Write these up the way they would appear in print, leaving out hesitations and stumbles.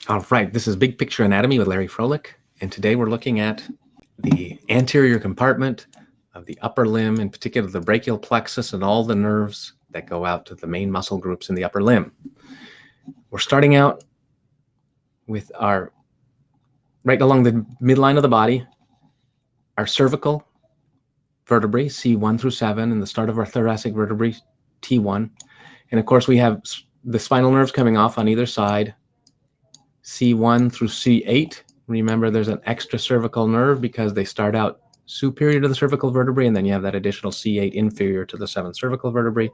All right, this is Big Picture Anatomy with Larry Froelich, and today we're looking at the anterior compartment of the upper limb, in particular the brachial plexus and all the nerves that go out to the main muscle groups in the upper limb. We're starting out with our, right along the midline of the body, our cervical vertebrae, C1 through 7, and the start of our thoracic vertebrae, T1. And of course, we have the spinal nerves coming off on either side, C1 through C8. Remember, there's an extra cervical nerve because they start out superior to the cervical vertebrae, and then you have that additional C8 inferior to the 7th cervical vertebrae.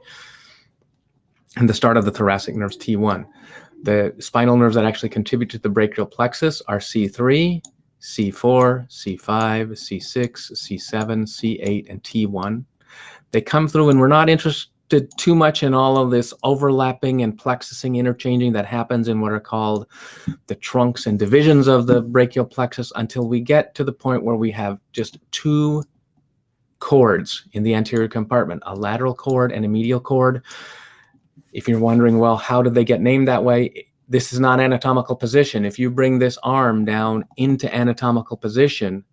And the start of the thoracic nerves, T1. The spinal nerves that actually contribute to the brachial plexus are C3, C4, C5, C6, C7, C8, and T1. They come through, and we're not interested too much in all of this overlapping and plexusing, interchanging that happens in what are called the trunks and divisions of the brachial plexus until we get to the point where we have just two cords in the anterior compartment, a lateral cord and a medial cord. If you're wondering, well, how did they get named that way? This is not anatomical position. If you bring this arm down into anatomical position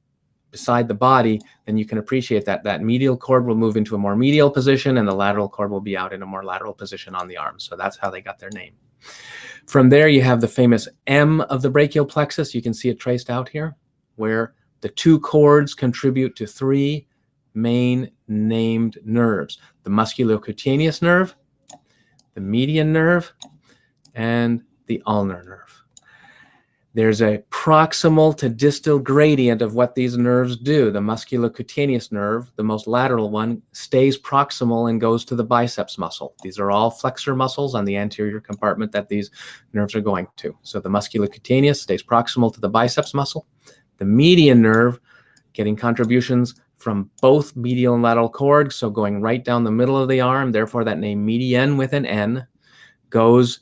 beside the body, then you can appreciate that that medial cord will move into a more medial position and the lateral cord will be out in a more lateral position on the arm. So that's how they got their name. From there, you have the famous M of the brachial plexus. You can see it traced out here, where the two cords contribute to three main named nerves: the musculocutaneous nerve, the median nerve, and the ulnar nerve. There's a proximal to distal gradient of what these nerves do. The musculocutaneous nerve, the most lateral one, stays proximal and goes to the biceps muscle. These are all flexor muscles on the anterior compartment that these nerves are going to. So the musculocutaneous stays proximal to the biceps muscle. The median nerve, getting contributions from both medial and lateral cords, so going right down the middle of the arm, therefore that name median with an N, goes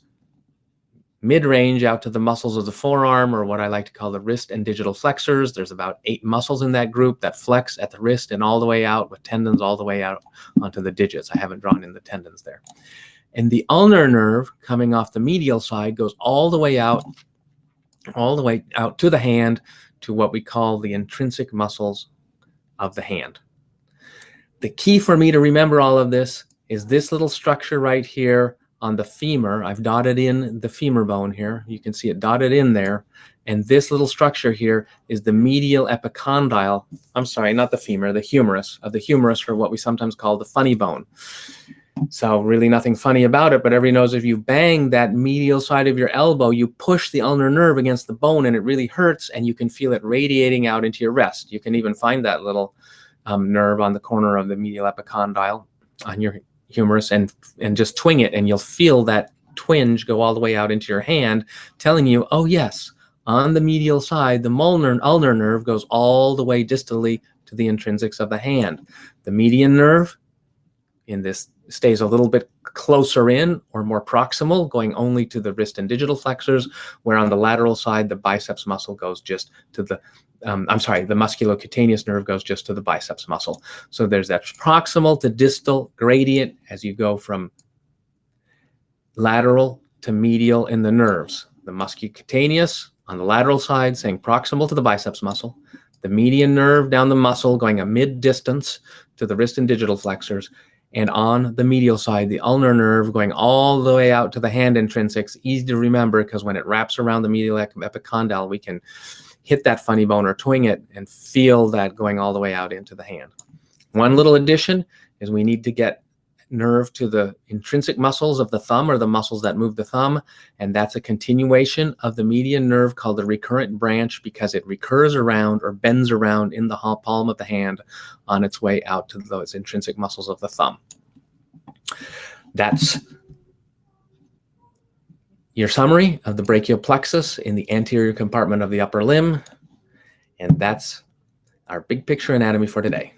mid-range out to the muscles of the forearm, or what I like to call the wrist and digital flexors. There's about 8 muscles in that group that flex at the wrist and all the way out, with tendons all the way out onto the digits. I haven't drawn in the tendons there. And the ulnar nerve, coming off the medial side, goes all the way out to the hand, to what we call the intrinsic muscles of the hand. The key for me to remember all of this is this little structure right here on the femur. I've dotted in the femur bone here. You can see it dotted in there. And this little structure here is the medial epicondyle. I'm sorry, not the femur, the humerus, or what we sometimes call the funny bone. So really nothing funny about it, but everybody knows if you bang that medial side of your elbow, you push the ulnar nerve against the bone and it really hurts, and you can feel it radiating out into your wrist. You can even find that little nerve on the corner of the medial epicondyle on your humerus and just twing it, and you'll feel that twinge go all the way out into your hand, telling you, oh yes, on the medial side, the ulnar nerve goes all the way distally to the intrinsics of the hand. The median nerve in this stays a little bit closer in, or more proximal, going only to the wrist and digital flexors, where on the lateral side, the biceps muscle goes just to the the musculocutaneous nerve goes just to the biceps muscle. So there's that proximal to distal gradient as you go from lateral to medial in the nerves. The musculocutaneous on the lateral side saying proximal to the biceps muscle. The median nerve down the muscle going a mid-distance to the wrist and digital flexors. And on the medial side, the ulnar nerve going all the way out to the hand intrinsics. Easy to remember because when it wraps around the medial epicondyle, we can hit that funny bone or twing it and feel that going all the way out into the hand. One little addition is we need to get nerve to the intrinsic muscles of the thumb, or the muscles that move the thumb, and that's a continuation of the median nerve called the recurrent branch, because it recurs around or bends around in the palm of the hand on its way out to those intrinsic muscles of the thumb. That's your summary of the brachial plexus in the anterior compartment of the upper limb, and that's our big picture anatomy for today.